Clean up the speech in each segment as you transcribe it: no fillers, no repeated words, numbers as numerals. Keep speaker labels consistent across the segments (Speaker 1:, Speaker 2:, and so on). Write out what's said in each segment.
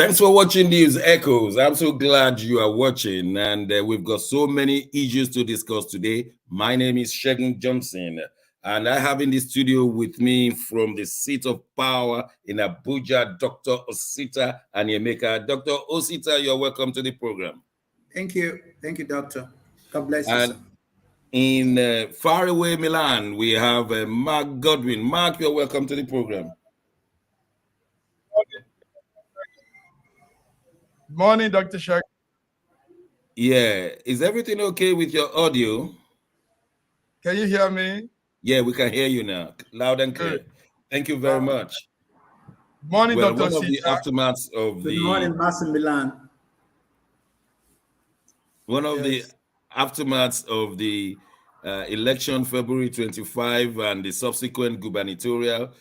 Speaker 1: Thanks for watching News Echoes. I'm so glad you are watching, and we've got so many issues to discuss today. My name is Shegun Johnson, and I have in the studio with me from the seat of power in Abuja, Dr. Osita Anyemeka. Dr. Osita, you're welcome to the program.
Speaker 2: Thank you. Thank you, Doctor. God bless you, sir.
Speaker 1: In faraway Milan, we have Mark Godwin. Mark, you're welcome to the program.
Speaker 3: Morning, Dr. Shak.
Speaker 1: Yeah, is everything okay with your audio?
Speaker 3: Can you hear me?
Speaker 1: Yeah, we can hear you now, loud and clear. Good. Thank you very much.
Speaker 3: Morning,
Speaker 1: well,
Speaker 3: Dr.
Speaker 1: One of the aftermaths of
Speaker 2: Good morning, Master Milan.
Speaker 1: One of the aftermaths of the election February 25 and the subsequent gubernatorial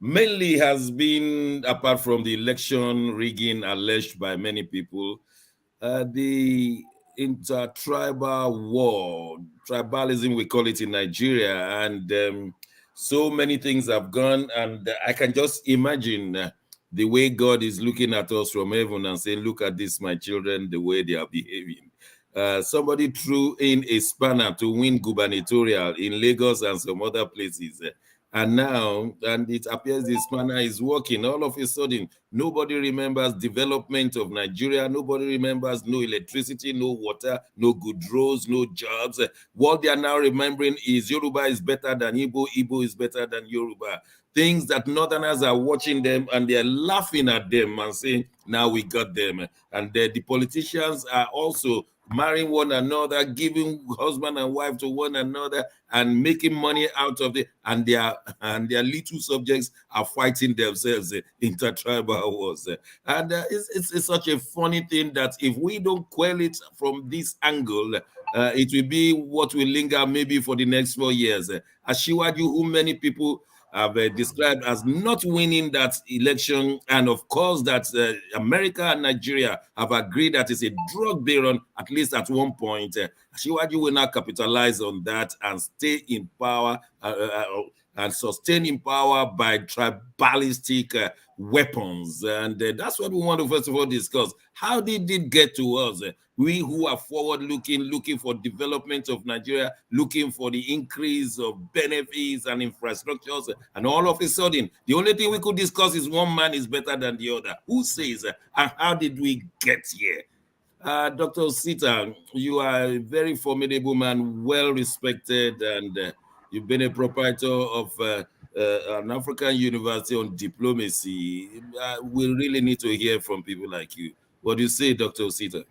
Speaker 1: mainly has been, apart from the election rigging alleged by many people, the intertribal war, tribalism we call it in Nigeria, and so many things have gone, and I can just imagine the way God is looking at us from heaven and saying, look at this, my children, the way they are behaving. Somebody threw in a spanner to win gubernatorial in Lagos and some other places. And now, and it appears the spanner is working. All of a sudden, nobody remembers development of Nigeria. Nobody remembers no electricity, no water, no good roads, no jobs. What they are now remembering is Yoruba is better than Igbo, Igbo is better than Yoruba. Things that Northerners are watching them and they're laughing at them and saying, now we got them. And the politicians are also marrying one another, giving husband and wife to one another, and making money out of it, and their little subjects are fighting themselves, intertribal wars. And it's such a funny thing that if we don't quell it from this angle, it will be what will linger maybe for the next 4 years. Ashiwaju, who many people have described as not winning that election, and of course that America and Nigeria have agreed that it's a drug baron, at least at one point. Shiwaji will now capitalize on that and stay in power and sustain in power by tribalistic weapons. And that's what we want to first of all discuss. How did it get to us? We who are forward-looking, looking for development of Nigeria, looking for the increase of benefits and infrastructures, and all of a sudden, the only thing we could discuss is one man is better than the other. Who says, and how did we get here? Dr. Osita, you are a very formidable man, well-respected, and you've been a proprietor of an African university on diplomacy. We really need to hear from people like you. What do you say, Dr. Osita?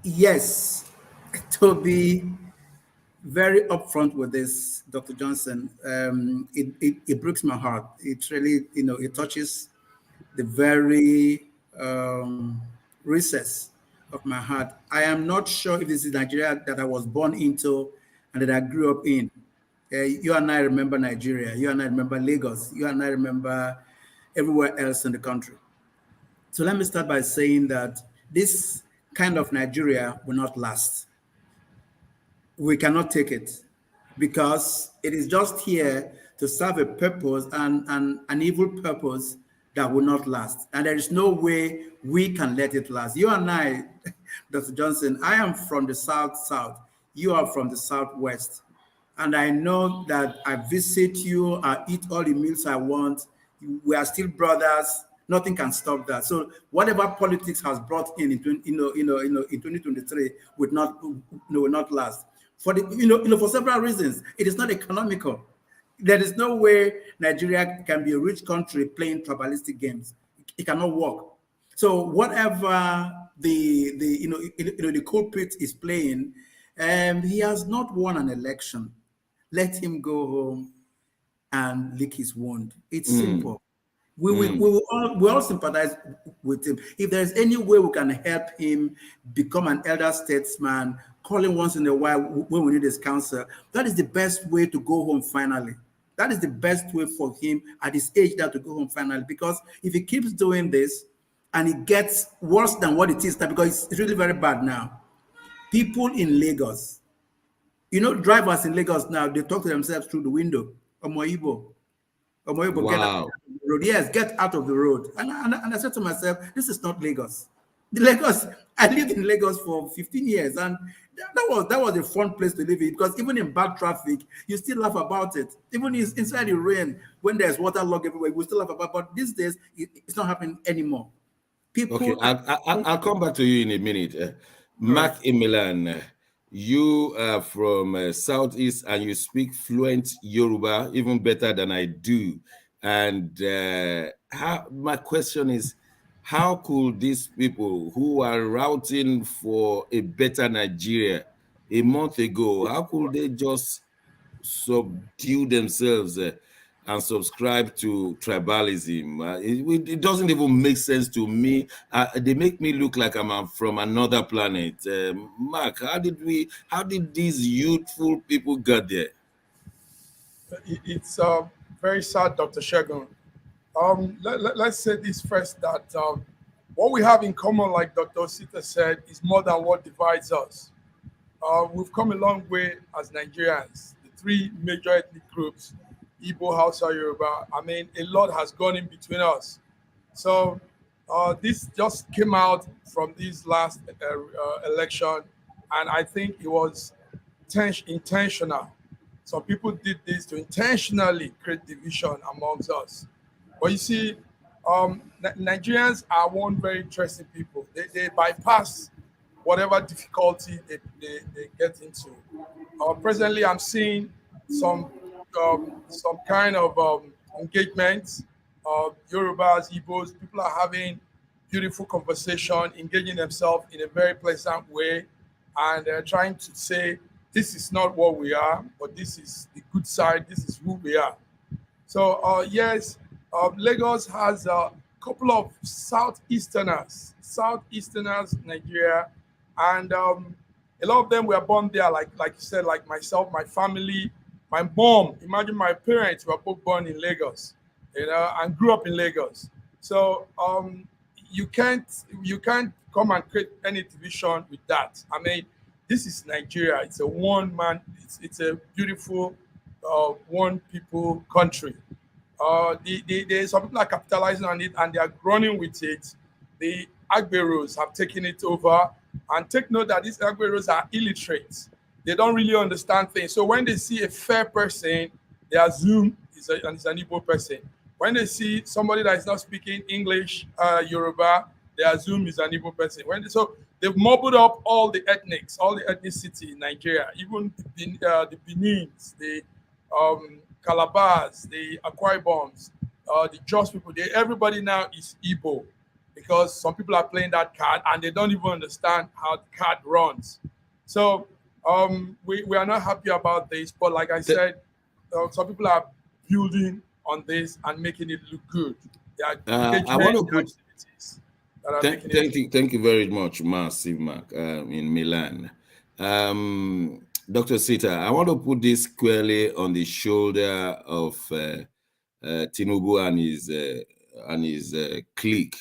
Speaker 2: Yes, to be very upfront with this, Dr. Johnson, it breaks my heart. It really, it touches the very recess of my heart. I am not sure if this is Nigeria that I was born into and that I grew up in. You and I remember Nigeria. You and I remember Lagos. You and I remember everywhere else in the country. So let me start by saying that this kind of Nigeria will not last. We cannot take it because it is just here to serve a purpose and an evil purpose that will not last. And there is no way we can let it last. You and I, Dr. Johnson, I am from the South. You are from the Southwest. And I know that I visit you, I eat all the meals I want. We are still brothers. Nothing can stop that. So whatever politics has brought in 2023 will not last. For for several reasons. It is not economical. There is no way Nigeria can be a rich country playing tribalistic games. It cannot work. So whatever the culprit is playing, he has not won an election. Let him go home and lick his wound. It's simple. We all sympathize with him. If there's any way we can help him become an elder statesman, call him once in a while when we need his counsel, that is the best way to go home finally. That is the best way for him at his age now to go home finally. Because if he keeps doing this and it gets worse than what it is now, because it's really very bad now. People in Lagos, drivers in Lagos now, they talk to themselves through the window. Omo Igbo. Omoyebo, get out of
Speaker 1: Wow.
Speaker 2: the road. Yes, get out of the road. And I said to myself, this is not Lagos. The Lagos, I lived in Lagos for 15 years, and that was a fun place to live in, because even in bad traffic, you still laugh about it. Even inside the rain, when there's waterlogged everywhere, we still laugh about it. But these days, it's not happening anymore.
Speaker 1: Okay,
Speaker 2: People
Speaker 1: I'll come back to you in a minute.
Speaker 2: all right.
Speaker 1: Mark in Milan, you are from Southeast and you speak fluent Yoruba, even better than I do. And my question is, how could these people who are routing for a better Nigeria a month ago, how could they just subdue themselves and subscribe to tribalism? It doesn't even make sense to me. They make me look like I'm from another planet. Mark, how did these youthful people get there?
Speaker 3: It's very sad, Dr. Shegun. Let's say this first, that what we have in common, like Dr. Sita said, is more than what divides us. We've come a long way as Nigerians, the three major ethnic groups, Igbo, Hausa, Yoruba. I mean, a lot has gone in between us. So this just came out from this last election, and I think it was intentional. Some people did this to intentionally create division amongst us. But you see, Nigerians are one very interesting people. They bypass whatever difficulty they get into. Presently, I'm seeing some kind of engagement. Yorubas, Igbos, people are having beautiful conversation, engaging themselves in a very pleasant way, and they're trying to say, this is not what we are, but this is the good side, this is who we are. So yes, Lagos has a couple of southeasterners, Nigeria, and a lot of them were born there, like you said, like myself, my family, my mom. Imagine my parents were both born in Lagos, and grew up in Lagos. So you can't come and create any division with that. I mean, this is Nigeria. It's a one man. It's a beautiful one people country. Some people are capitalizing on it and they are running with it. The Agberos have taken it over, and take note that these Agberos are illiterate. They don't really understand things. So when they see a fair person, they assume it's an Igbo person. When they see somebody that is not speaking English, Yoruba, they assume it's an Igbo person. So they've mobbled up all the ethnicity in Nigeria, even the Benins, the Calabars, the Akwa Iboms, the Jos people. Everybody now is Igbo, because some people are playing that card and they don't even understand how the card runs. So we are not happy about this, but like I said, some people are building on this and making it look good. They are
Speaker 1: I want to put
Speaker 3: activities that are making
Speaker 1: thank you very much, Massive Mark, in Milan. Dr. Sita, I want to put this squarely on the shoulder of Tinubu and his clique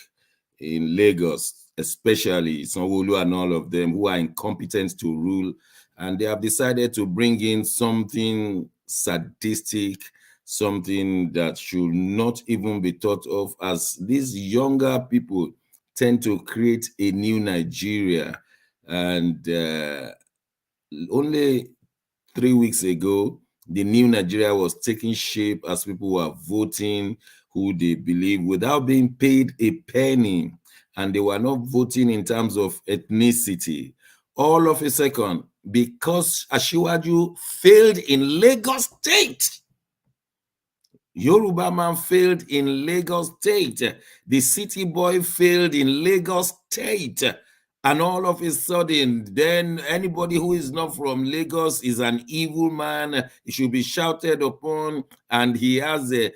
Speaker 1: in Lagos, especially Sanwo-Olu and all of them who are incompetent to rule, and they have decided to bring in something sadistic, something that should not even be thought of, as these younger people tend to create a new Nigeria. And only 3 weeks ago, the new Nigeria was taking shape as people were voting who they believe without being paid a penny. And they were not voting in terms of ethnicity. All of a second, because Asiwaju failed in Lagos State, Yoruba man failed in Lagos State. The city boy failed in Lagos State. And all of a sudden, then anybody who is not from Lagos is an evil man. He should be shouted upon, and he has a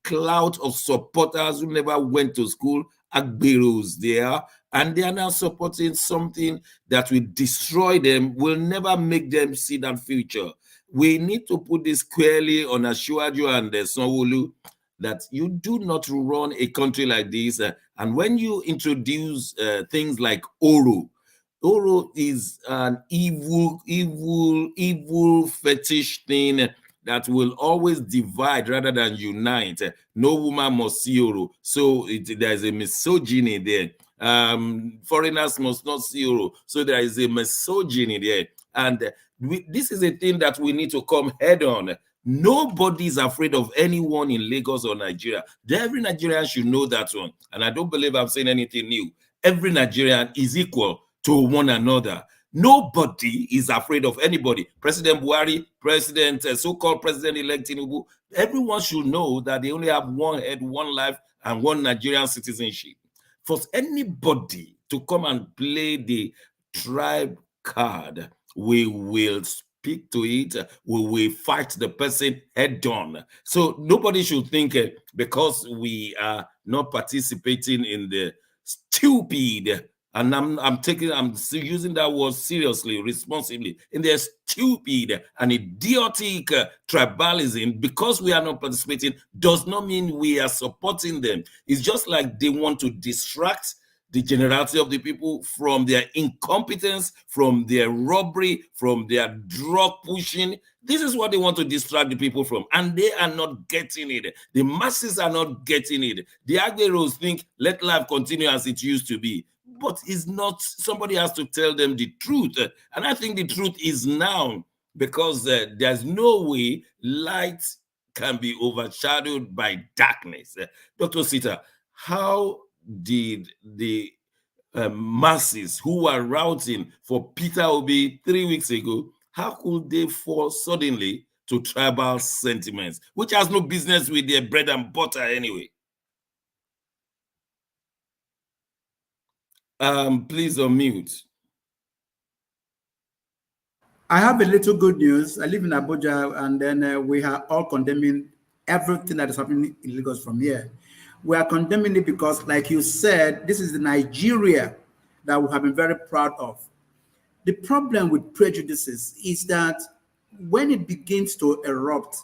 Speaker 1: cloud of supporters who never went to school, Agberos there, and they are now supporting something that will destroy them, will never make them see that future. We need to put this clearly on Asiwaju and Sanwo-Olu, that you do not run a country like this. And when you introduce things like Oro is an evil fetish thing that will always divide rather than unite. No woman must see Oro. So there's a misogyny there. Foreigners must not see Oro. So there is a misogyny there. And this is a thing that we need to come head on. Nobody is afraid of anyone in Lagos or Nigeria. Every Nigerian should know that one. And I don't believe I'm saying anything new. Every Nigerian is equal to one another. Nobody is afraid of anybody. President Buhari, so-called President-elect Tinubu, everyone should know that they only have one head, one life, and one Nigerian citizenship. For anybody to come and play the tribe card, we will speak to it, we will fight the person head on. So nobody should think because we are not participating in the stupid, and I'm using that word seriously, responsibly, in their stupid and idiotic tribalism. Because we are not participating does not mean we are supporting them. It's just like they want to distract the generality of the people from their incompetence, from their robbery, from their drug pushing. This is what they want to distract the people from, and they are not getting it. The masses are not getting it. The Agberos think, let life continue as it used to be. But it's not. Somebody has to tell them the truth. And I think the truth is now, because there's no way light can be overshadowed by darkness. Dr. Sita, how did the masses who were routing for Peter Obi 3 weeks ago, how could they fall suddenly to tribal sentiments, which has no business with their bread and butter anyway? Please unmute.
Speaker 2: I have a little good news. I live in Abuja, and then we are all condemning everything that is happening in Lagos from here. We are condemning it because, like you said, this is the Nigeria that we have been very proud of. The problem with prejudices is that when it begins to erupt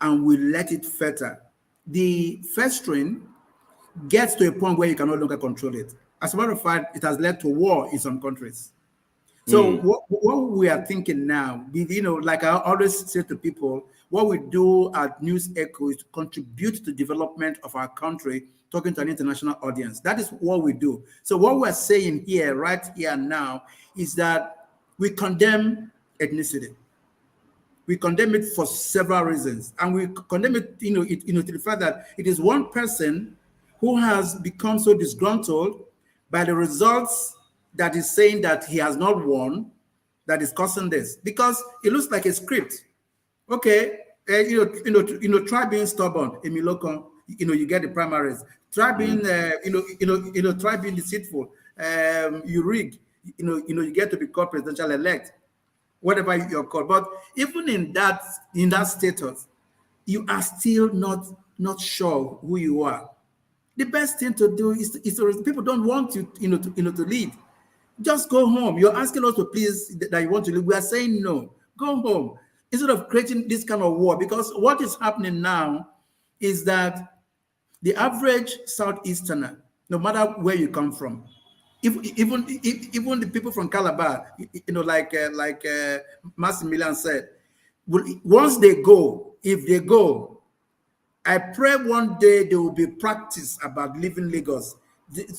Speaker 2: and we let it filter, the festering gets to a point where you can no longer control it. As a matter of fact, it has led to war in some countries. So what we are thinking now, like I always say to people, what we do at News Echo is to contribute to the development of our country, talking to an international audience. That is what we do. So what we're saying here, right here now, is that we condemn ethnicity. We condemn it for several reasons, and we condemn it, to the fact that it is one person who has become so disgruntled by the results that is saying that he has not won, that is causing this, because it looks like a script. Okay, try being stubborn, Emiloko. You get the primaries. Try being, try being deceitful. You rig. You get to become presidential elect, whatever you're called. But even in that status, you are still not sure who you are. The best thing to do is people don't want you, to lead. Just go home. You're asking us to please that you want to leave. We are saying no. Go home instead of creating this kind of war. Because what is happening now is that the average Southeasterner, no matter where you come from, even the people from Calabar, like Maximilian said, once they go, if they go, I pray one day there will be practice about leaving Lagos,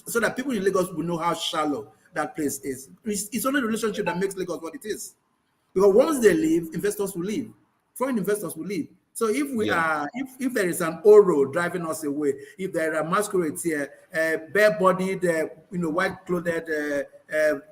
Speaker 2: so that people in Lagos will know how shallow that place is. It's only the relationship that makes Lagos what it is. Because once they leave, investors will leave. Foreign investors will leave. So if we are, if there is an Oro driving us away, if there are masquerades here, bare-bodied, white-clothed,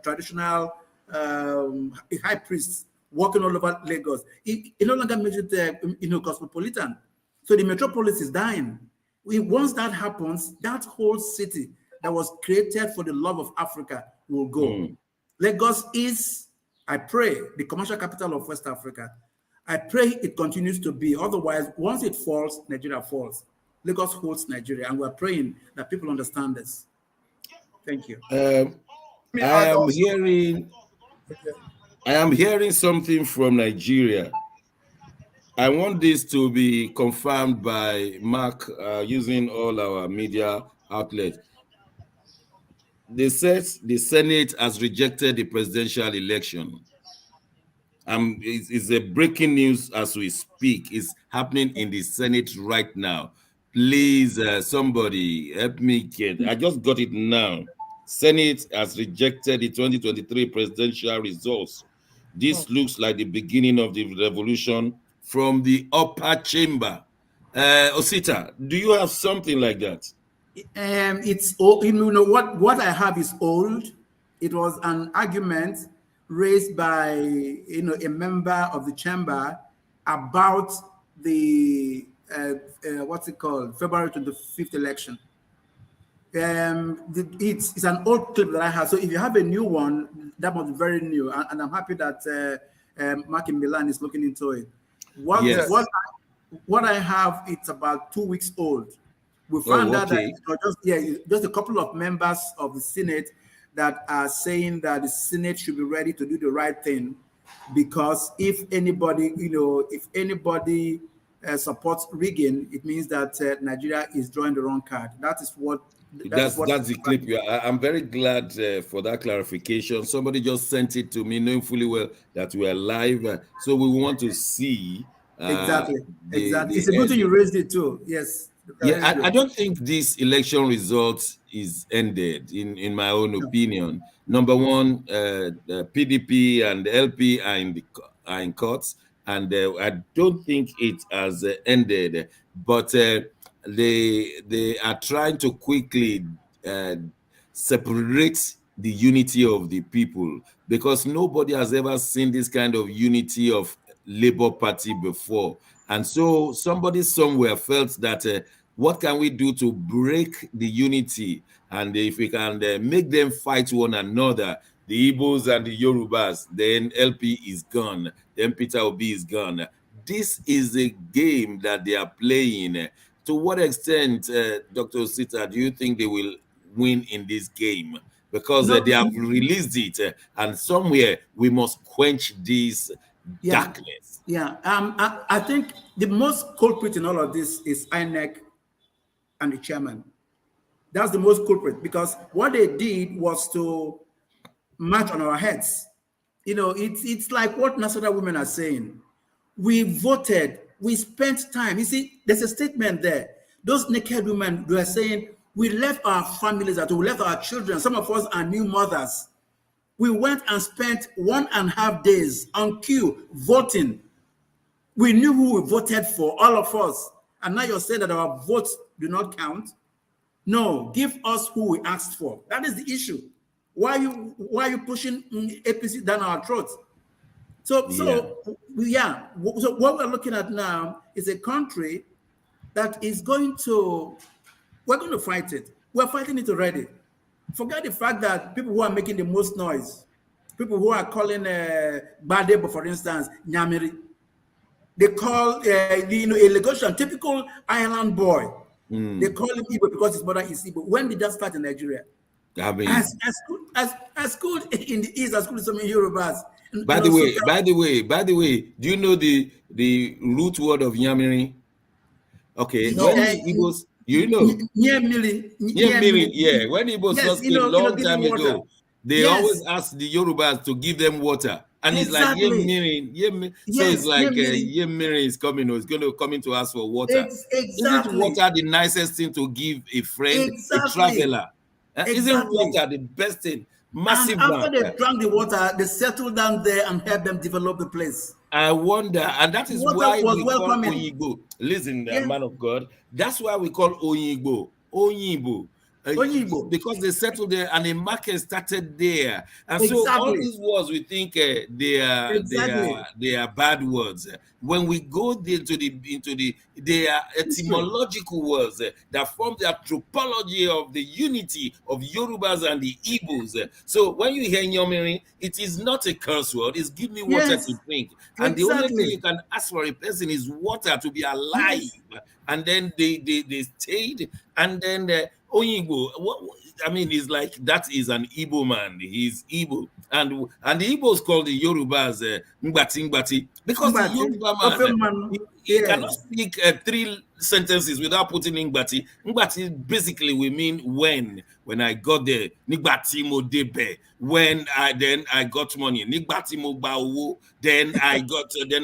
Speaker 2: traditional high priests walking all over Lagos, it no longer makes it, cosmopolitan. So the metropolis is dying. Once that happens, that whole city that was created for the love of Africa will go. Lagos is, I pray, the commercial capital of West Africa. I pray it continues to be. Otherwise, once it falls, Nigeria falls. Lagos holds Nigeria, and we're praying that people understand this. Thank you.
Speaker 1: I am hearing something from Nigeria. I want this to be confirmed by Mark using all our media outlets. They said the Senate has rejected the presidential election. it's a breaking news as we speak. It's happening in the Senate right now. Please, somebody help me get. I just got it now. Senate has rejected the 2023 presidential results. This looks like the beginning of the revolution from the upper chamber. Osita, do you have something like that?
Speaker 2: It's old. You know what I have is old. It was an argument raised by a member of the chamber about the what's it called, February 25th election. It's an old clip that I have. So if you have a new one, that must be very new, and I'm happy that Mark in Milan is looking into it. What I have, it's about 2 weeks old. We found out that it's just a couple of members of the Senate that are saying that the Senate should be ready to do the right thing, because if anybody supports rigging, it means that Nigeria is drawing the wrong card. That's the
Speaker 1: clip. I'm very glad for that clarification. Somebody just sent it to me, knowing fully well that we are live, so we want to see.
Speaker 2: Exactly. It's a good thing you raised it too. Yes.
Speaker 1: Yeah, I don't think this election result is ended, in my own opinion. Number one, the PDP and the LP are in courts, and I don't think it has ended. But they are trying to quickly separate the unity of the people, because nobody has ever seen this kind of unity of Labour Party before. And so somebody somewhere felt that what can we do to break the unity? And if we can make them fight one another, the Igbos and the Yorubas, then LP is gone, then Peter Obi is gone. This is a game that they are playing. To what extent, Dr. Sita, do you think they will win in this game? Because they have released it, and somewhere we must quench this darkness.
Speaker 2: Yeah, I think the most culprit in all of this is INEC and the chairman. That's the most culprit, because what they did was to march on our heads. It's like what Nasara women are saying. We voted, we spent time. You see, there's a statement there. Those naked women, they are saying, we left our families at home, we left our children. Some of us are new mothers. We went and spent 1.5 days on queue voting. We knew who we voted for, all of us. And now you're saying that our votes do not count? No, give us who we asked for. That is the issue. Why are you pushing APC down our throats? So what we're looking at now is a country that is we're going to fight it. We're fighting it already. Forget the fact that people who are making the most noise, people who are calling Badebo, for instance, Nyamiri, they call a Lagosian, typical island boy. They call him Igbo because his mother is Igbo. When did that start in Nigeria? As good in the East, as good as some Yorubas.
Speaker 1: By the way, do you know the root word of Nyamiri? Okay, when Igbos,
Speaker 2: Nyamiri.
Speaker 1: Yeah, when Igbos first came a long time ago, they always ask the Yorubas to give them water. And it's like Yemiri. So it's like Yemiri is coming, or it's going to come in to ask for water. Isn't water the nicest thing to give a friend, a traveler? Isn't water the best thing? Massive.
Speaker 2: And after they drank the water, they settled down there and helped them develop the place.
Speaker 1: I wonder, and that is why we call Oyigbo. Listen, man of God, that's why we call Oyigbo. Because they settled there and the market started there, and so all these words we think they are bad words. When we go into the they are etymological words that form the anthropology of the unity of Yorubas and the Igbos. So when you hear Nyomiri, it is not a curse word. It's give me water to drink, and the only thing you can ask for a person is water to be alive. And then they stayed, and then Oyigbo, I mean, it's like that is an Igbo man. He's Igbo, and the Igbos call the Yorubas Ngbati, because the Yoruba man he cannot speak 3 sentences without putting Ngbati. Ngbati basically we mean when I got there. Nigbati mo debe. When I got money. Nigbati mo gba owo. Then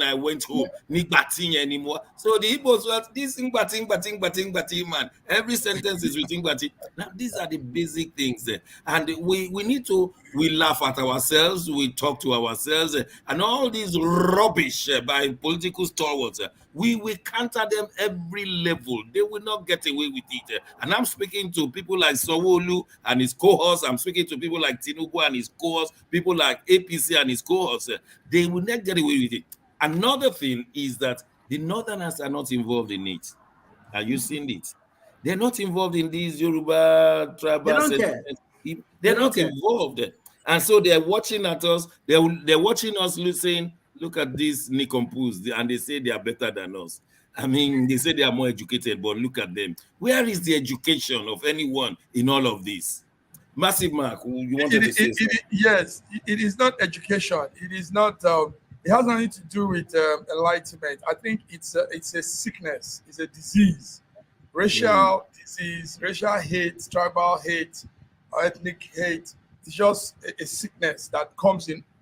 Speaker 1: I went home. Nigbati anymore. So the Igbos were this Ngbati man. Every sentence is with Ngbati. Now these are the basic things, and we need to laugh at ourselves. We talk to ourselves, and all these rubbish by political stalwarts. We counter them every level. They will not get away with it. And I'm speaking to people like Sanwo-Olu and his cohorts. I'm speaking to people like Tinubu and his cohorts, people like APC and his cohorts. They will not get away with it. Another thing is that the Northerners are not involved in it. Are you seeing it? They're not involved in these Yoruba
Speaker 2: They
Speaker 1: tribal
Speaker 2: don't care.
Speaker 1: sentiments.
Speaker 2: They
Speaker 1: They're
Speaker 2: don't
Speaker 1: not
Speaker 2: care.
Speaker 1: involved. And so they're watching at us. They're watching us saying, look at these nicompoos, and they say they are better than us. I mean, they say they are more educated, but look at them. Where is the education of anyone in all of this? Massive Mark, you wanted to say something?
Speaker 3: Yes, it is not education. It is not. It has nothing to do with enlightenment. I think it's a sickness. It's a disease, racial disease, racial hate, tribal hate, ethnic hate. It's just a sickness that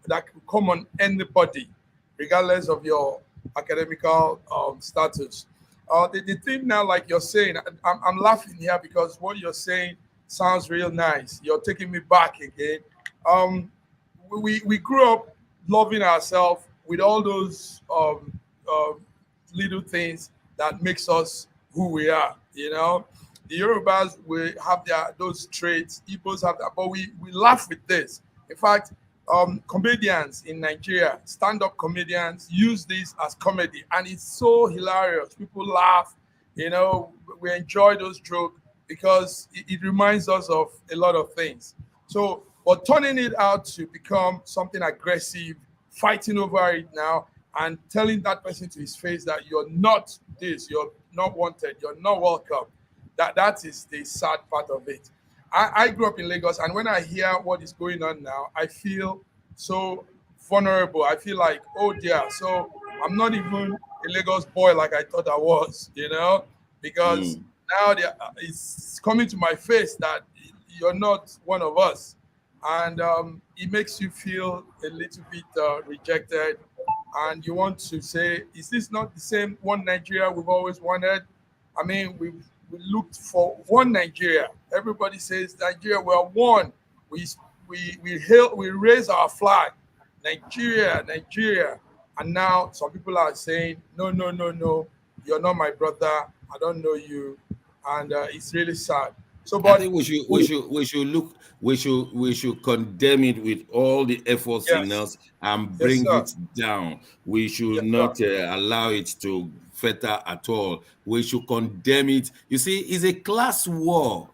Speaker 3: that can come on anybody, regardless of your academical status. The thing now, like you're saying, I'm laughing here because what you're saying sounds real nice. You're taking me back again. We grew up loving ourselves with all those little things that makes us who we are. You know, the Yorubas we have those traits. Igbos have that, but we laugh with this. In fact, comedians in Nigeria, stand-up comedians, use this as comedy, and it's so hilarious. People laugh. You know, we enjoy those jokes because it reminds us of a lot of things. So, but turning it out to become something aggressive, fighting over it now, and telling that person to his face that you're not this, you're not wanted, you're not welcome. That is the sad part of it. I grew up in Lagos, and when I hear what is going on now, I feel so vulnerable. I feel like, oh dear, so I'm not even a Lagos boy like I thought I was, you know, because now it's coming to my face that you're not one of us. And it makes you feel a little bit rejected. And you want to say, is this not the same one Nigeria we've always wanted? I mean, we looked for one Nigeria. Everybody says Nigeria, we're one. We raise our flag, Nigeria, Nigeria. And now some people are saying, no, no, no, no, you're not my brother. I don't know you. And it's really sad. So, but
Speaker 1: I think we should condemn it with all the efforts in
Speaker 3: yes,
Speaker 1: us and
Speaker 3: yes,
Speaker 1: bring
Speaker 3: sir.
Speaker 1: it down. We should
Speaker 3: Yes, sir.
Speaker 1: not allow it to fetter at all. We should condemn it. You see, it's a class war.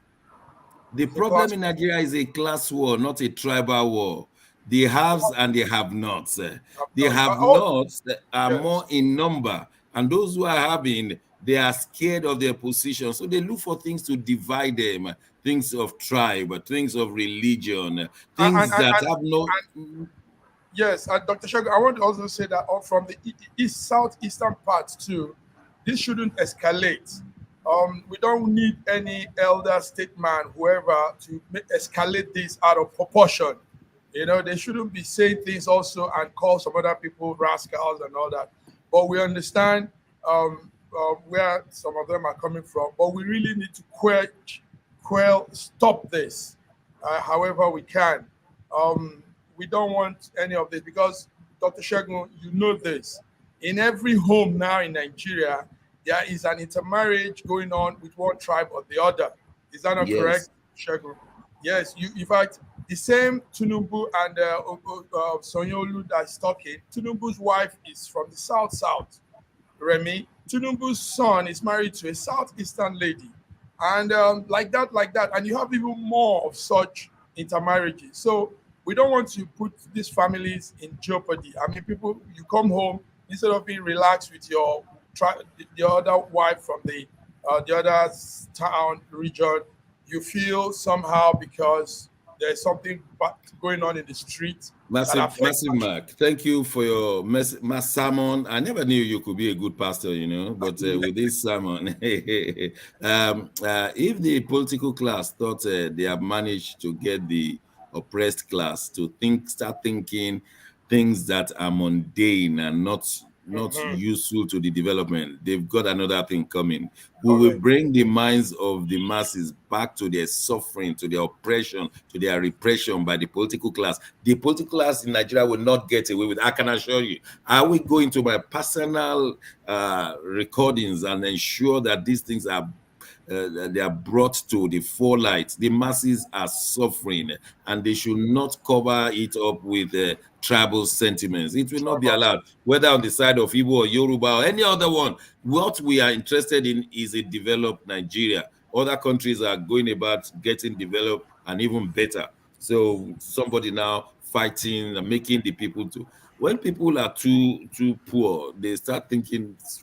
Speaker 1: The
Speaker 3: It's a
Speaker 1: problem
Speaker 3: class.
Speaker 1: in Nigeria is a class war, not a tribal war. The haves and the have-nots. The
Speaker 3: Oh,
Speaker 1: have-nots are
Speaker 3: yes.
Speaker 1: more in number, and those who are having, they are scared of their position, so they look for things to divide them, things of tribe, things of religion,
Speaker 3: And,
Speaker 1: things that have no.
Speaker 3: yes, Dr. Shago, I want to also say that from the southeastern part too, this shouldn't escalate. We don't need any elder statesman, whoever, to escalate this out of proportion. You know, they shouldn't be saying things also and call some other people rascals and all that. But we understand where some of them are coming from. But we really need to stop this, however we can. We don't want any of this because, Dr. Shegun, you know this. In every home now in Nigeria, there is an intermarriage going on with one tribe or the other. Is that not
Speaker 1: Yes.
Speaker 3: correct, Shegun? Yes. In fact, the same Tinubu and Sanwo-Olu that is talking, Tinubu's wife is from the South. Remy. Tinubu's son is married to a Southeastern lady. And like that. And you have even more of such intermarriages. So we don't want to put these families in jeopardy. I mean, people, you come home, instead of being relaxed with the other wife from the other town region, you feel somehow because there's something going on in the street.
Speaker 1: Massive, massive Mark. Thank you for your mass sermon. I never knew you could be a good pastor, but with this sermon, if the political class thought they have managed to get the oppressed class to start thinking things that are mundane and not useful to the development, they've got another thing coming. We will bring the minds of the masses back to their suffering, to their oppression, to their repression by the political class. The political class in Nigeria will not get away with it. I can assure you. I will go into my personal recordings and ensure that these things are they are brought to the forelight. The masses are suffering, and they should not cover it up with tribal sentiments. It will not be allowed, whether on the side of Igbo or Yoruba or any other one. What we are interested in is a developed Nigeria. Other countries are going about getting developed and even better. So somebody now fighting and making the people to. When people are too poor, they start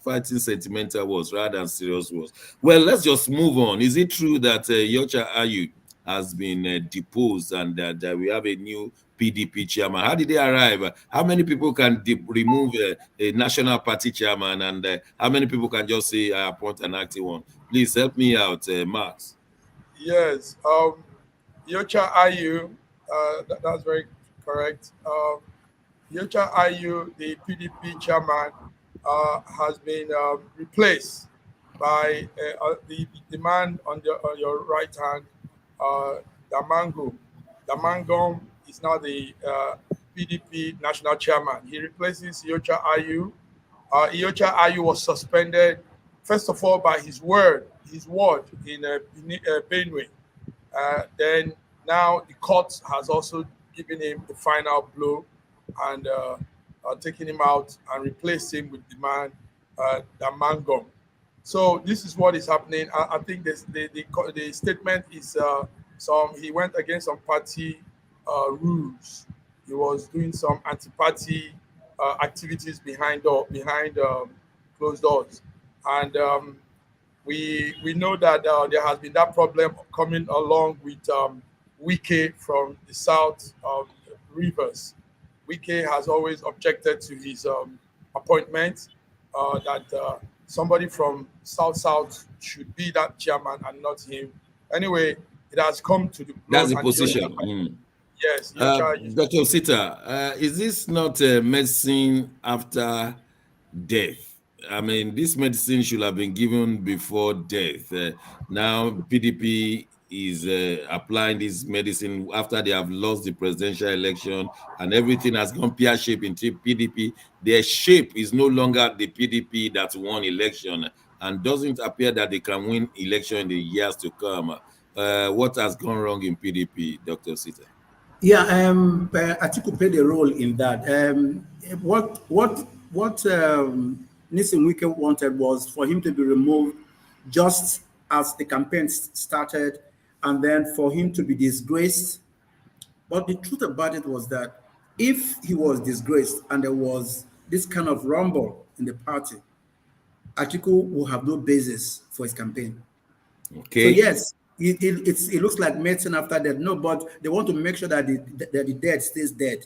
Speaker 1: fighting sentimental wars rather than serious wars. Well, let's just move on. Is it true that Yocha Ayu has been deposed and that we have a new PDP chairman? How did they arrive? How many people can remove a national party chairman, and how many people can just say I appoint an active one? Please help me out, Max.
Speaker 3: Yes, Yocha Ayu, that's very correct. Yocha Ayu, the PDP chairman, has been replaced by the man on your right hand, Damango. Damangom is now the PDP national chairman. He replaces Yocha Ayu. Yocha Ayu was suspended, first of all, by his ward in Benue. Then now the court has also given him the final blow and taking him out and replaced him with the man, Damangom. So this is what is happening. I think the statement is he went against some party rules. He was doing some anti-party activities behind closed doors, and we know that there has been that problem coming along with Wike from the south Rivers. Wike has always objected to his appointment, that somebody from South should be that chairman and not him. Anyway, it has come to the
Speaker 1: That's the position.
Speaker 3: Yes.
Speaker 1: Dr. Sita, is this not medicine after death? I mean, this medicine should have been given before death. Now, PDP is applying this medicine after they have lost the presidential election and everything has gone pear-shaped into PDP. Their shape is no longer the PDP that won election and doesn't appear that they can win election in the years to come. What has gone wrong in PDP, Dr. Sita?
Speaker 2: Yeah, Atiku played a role in that. What Nisin Wike wanted was for him to be removed just as the campaign started, and then for him to be disgraced. But the truth about it was that if he was disgraced and there was this kind of rumble in the party, Atiku will have no basis for his campaign.
Speaker 1: Okay.
Speaker 2: So yes, it looks like medicine after death. No, but they want to make sure that the dead stays dead.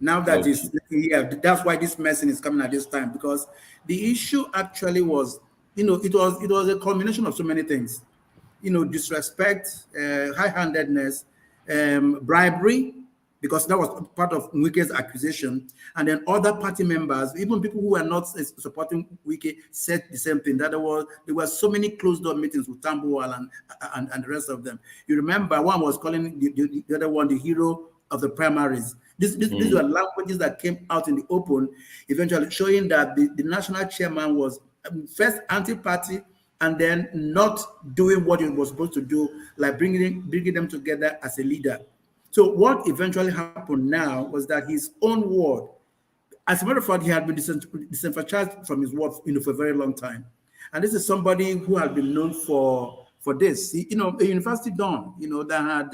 Speaker 2: Now that is, yeah, that's why this medicine is coming at this time, because the issue actually was, it was a combination of so many things, disrespect, high-handedness, bribery, because that was part of Wike's accusation, and then other party members, even people who were not supporting Wike, said the same thing, that there were so many closed-door meetings with Tambuwal and the rest of them. You remember one was calling the other one the hero of the primaries. These were languages that came out in the open, eventually showing that the national chairman was first anti-party and then not doing what he was supposed to do, like bringing them together as a leader. So what eventually happened now was that his own ward, as a matter of fact, he had been disenfranchised from his ward, for a very long time. And this is somebody who had been known for this, a university don, that had,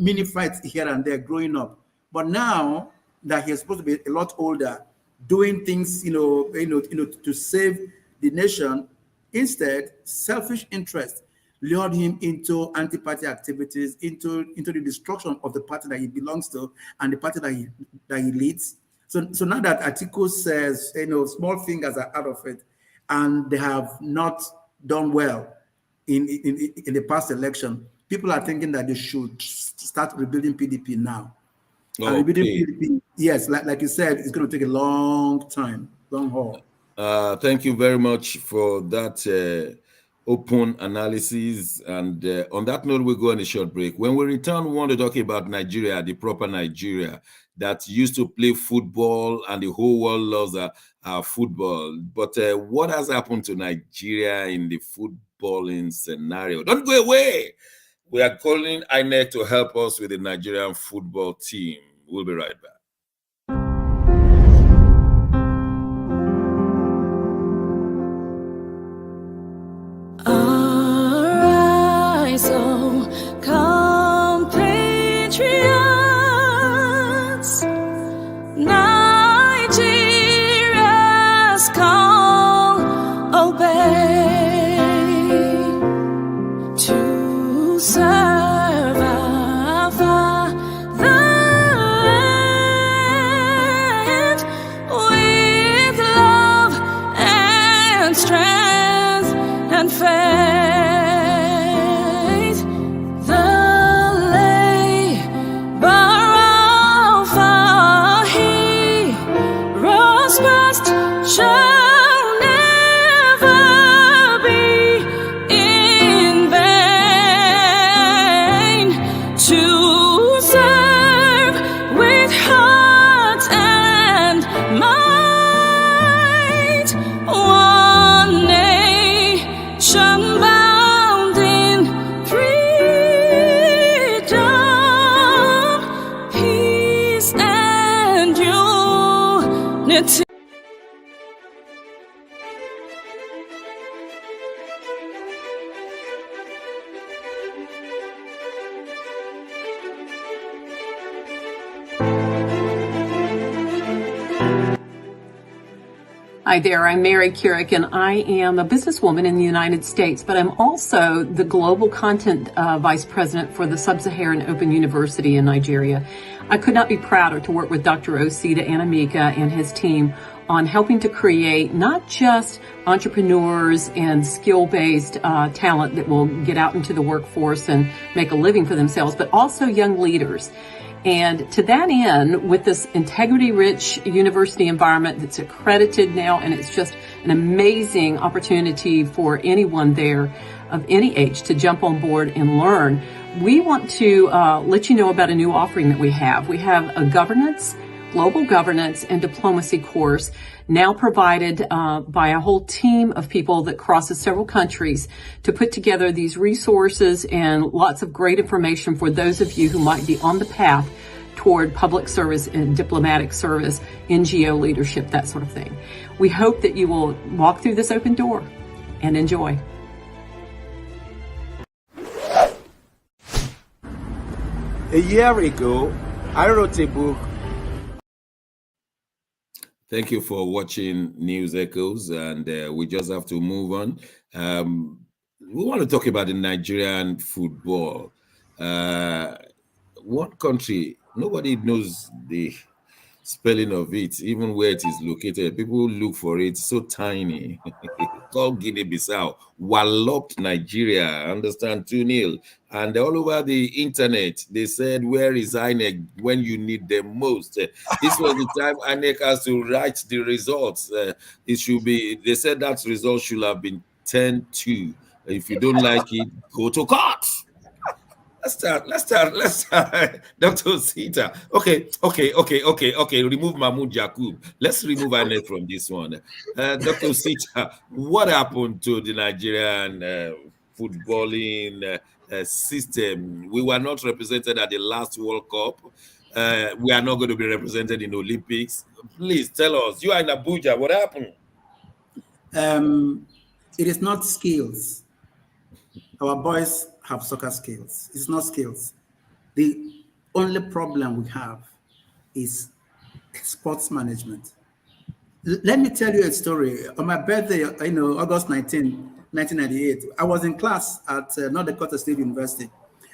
Speaker 2: mini fights here and there growing up. But now that he is supposed to be a lot older, doing things, to save the nation, instead, selfish interest lured him into anti-party activities, into the destruction of the party that he belongs to and the party that he leads. So now that Atiku says, small fingers are out of it, and they have not done well in the past election, people are thinking that they should start rebuilding PDP now. And rebuilding PDP, yes, like you said, it's going to take a long time, long haul.
Speaker 1: Thank you very much for that open analysis. And on that note, we'll go on a short break. When we return, we want to talk about Nigeria, the proper Nigeria that used to play football, and the whole world loves our football. But what has happened to Nigeria in the footballing scenario? Don't go away. We are calling INEC to help us with the Nigerian football team. We'll be right back.
Speaker 4: Arise, oh, compatriots, Nigeria's call, obey, to serve our fatherland with love and strength and faith. The labor of our heroes past shall never be in vain. To serve with heart and might, one nation bound in freedom, peace and unity.
Speaker 5: Hi there, I'm Mary Keurig, and I am a businesswoman in the United States, but I'm also the Global Content Vice President for the Sub-Saharan Open University in Nigeria. I could not be prouder to work with Dr. Osita Anamika and his team on helping to create not just entrepreneurs and skill-based talent that will get out into the workforce and make a living for themselves, but also young leaders. And to that end, with this integrity-rich university environment that's accredited now, and it's just an amazing opportunity for anyone there of any age to jump on board and learn, we want to let you know about a new offering that we have. We have a global governance and diplomacy course now provided by a whole team of people that crosses several countries to put together these resources and lots of great information for those of you who might be on the path toward public service and diplomatic service, NGO leadership, that sort of thing. We hope that you will walk through this open door and enjoy.
Speaker 6: A year ago, I wrote a book.
Speaker 1: Thank you for watching News Echoes, and we just have to move on. We want to talk about the Nigerian football. One country, nobody knows the spelling of it, even where it is located. People look for it, so tiny. Called Guinea-Bissau, walloped Nigeria, understand, 2-0. And all over the internet, they said, where is INEC when you need them most? This was the time INEC has to write the results. It should be, they said that result should have been 10-2. If you don't like it, go to court. Let's start. Dr. Sita. Okay. Remove Mahmoud Jakub. Let's remove INEC from this one. Dr. Sita, what happened to the Nigerian footballing system? We were not represented at the last World Cup. We are not going to be represented in Olympics. Please tell us. You are in Abuja. What happened?
Speaker 2: It is not skills. Our boys have soccer skills. It's not skills. The only problem we have is sports management. Let me tell you a story. On my birthday, August 1998, I was in class at North Dakota State University.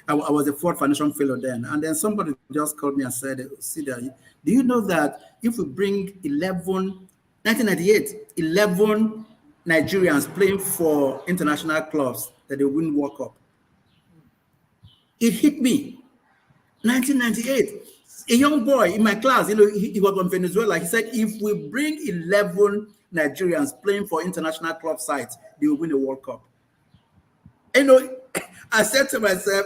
Speaker 2: I was a Ford Foundation Fellow then. And then somebody just called me and said, Sida, do you know that if we bring 1998, 11 Nigerians playing for international clubs, that they win World Cup? It hit me. 1998. A young boy in my class, he was from Venezuela. He said, if we bring 11 Nigerians playing for international club sites, they will win a World Cup. I said to myself,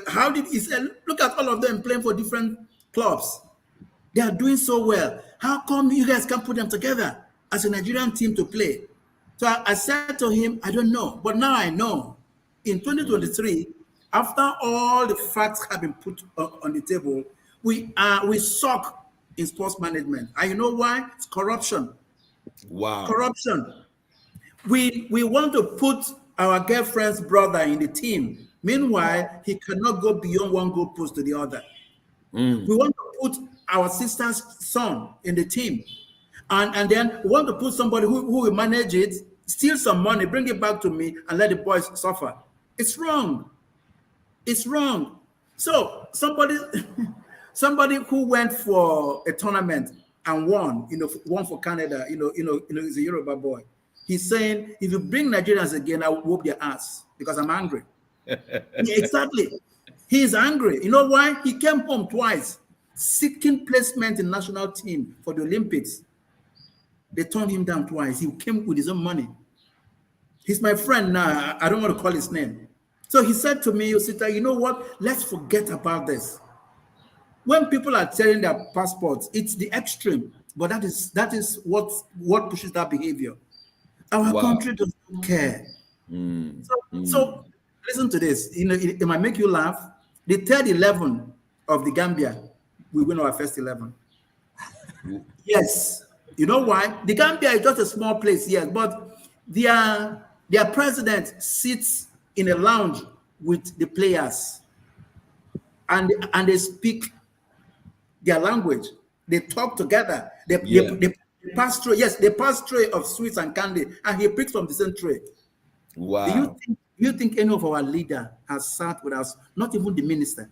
Speaker 2: he said, look at all of them playing for different clubs. They are doing so well. How come you guys can't put them together as a Nigerian team to play? So I said to him, I don't know. But now I know. In 2023, after all the facts have been put on the table, we suck in sports management. And you know why? It's corruption.
Speaker 1: Wow.
Speaker 2: Corruption. We want to put our girlfriend's brother in the team. Meanwhile, he cannot go beyond one goalpost to the other. We want to put our sister's son in the team. And then we want to put somebody who will manage it, steal some money, bring it back to me, and let the boys suffer. It's wrong. It's wrong. So somebody who went for a tournament and won, won for Canada, he's a Yoruba boy. He's saying, if you bring Nigerians again, I will whoop their ass because I'm angry. Exactly. He is angry. You know why? He came home twice, seeking placement in national team for the Olympics. They turned him down twice. He came with his own money. He's my friend now. I don't want to call his name. So he said to me, Osita, you know what? Let's forget about this. When people are tearing their passports, it's the extreme, but that is what pushes that behavior. Our country doesn't care. So listen to this. It might make you laugh. The third 11 of the Gambia, we win our first 11. Yes. You know why? The Gambia is just a small place, yes, but their president sits in a lounge with the players, and they speak their language. They talk together. They pass through. Yes, they pass tray of sweets and candy, and he picks from the same tray.
Speaker 1: Wow.
Speaker 2: Do you think any of our leader has sat with us? Not even the minister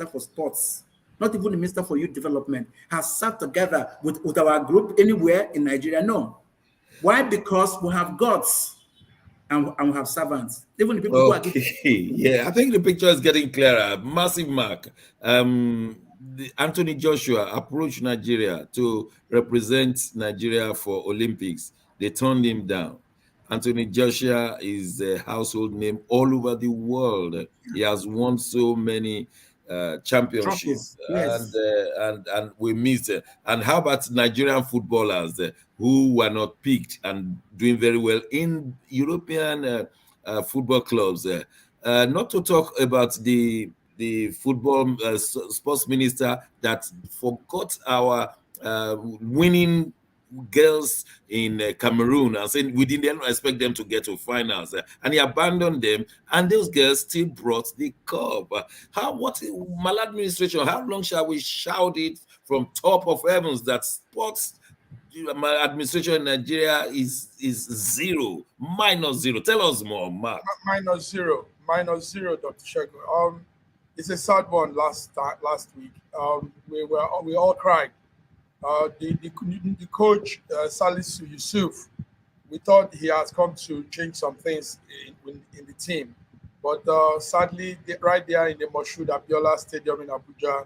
Speaker 2: for sports, not even the minister for youth development has sat together with our group anywhere in Nigeria. No. Why? Because we have gods and we have servants. Even the people who are
Speaker 1: yeah, I think the picture is getting clearer. Massive mark. Anthony Joshua approached Nigeria to represent Nigeria for Olympics. They turned him down. Anthony Joshua is a household name all over the world. He has won so many championships,
Speaker 2: yes.
Speaker 1: and we missed it. And how about Nigerian footballers who were not picked and doing very well in European football clubs? Not to talk about the football sports minister that forgot our winning girls in Cameroon and saying we didn't expect them to get to finals, and he abandoned them, and those girls still brought the cup. What maladministration? How long shall we shout it from top of heavens that sports administration in Nigeria is zero, -0? Tell us more, Mark.
Speaker 3: -0, Dr. Shegun. It's a sad one. Last week, we all cried. The coach Salisu Yusuf, we thought he has come to change some things in the team, but sadly, right there in the Moshood Abiola Stadium in Abuja,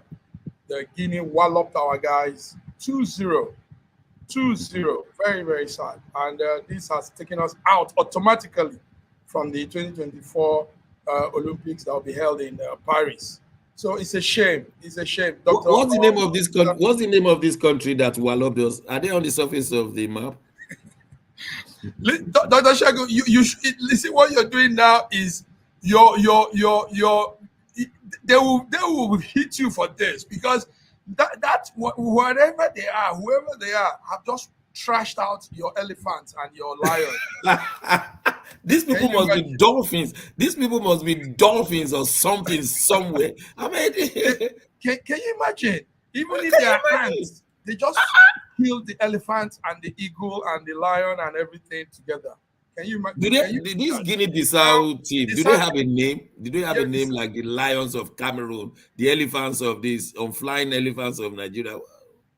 Speaker 3: the Guinea walloped our guys 2-0. Very, very sad, and this has taken us out automatically from the 2024 Olympics that will be held in Paris. So it's a shame. It's a shame.
Speaker 1: What's the name of this country? What's the name of this country that walloped us? Are they on the surface of the map?
Speaker 3: Dr. Shegun, you listen. What you're doing now is they will hit you for this, because that wherever they are, whoever they are, have just trashed out your elephants and your lions.
Speaker 1: These people must be dolphins. These people must be dolphins or something somewhere. I mean,
Speaker 3: can you imagine? Even if they are ants, They just killed the elephant and the eagle and the lion and everything together. Can you imagine?
Speaker 1: This Guinea-Bissau team, do they have a name? Do they have a name
Speaker 3: Yes.
Speaker 1: like the lions of Cameroon, the elephants of this, flying elephants of Nigeria?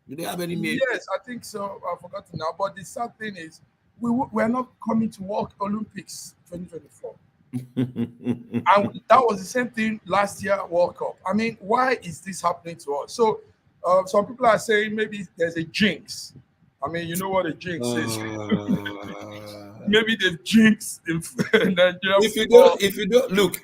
Speaker 1: Do they have any name?
Speaker 3: Yes, I think so. I've forgotten now. But the sad thing is, we're not coming to World Olympics 2024. And that was the same thing last year World Cup. I mean, why is this happening to us? So some people are saying maybe there's a jinx. I mean, you know what a jinx is. Maybe the jinx in Nigeria.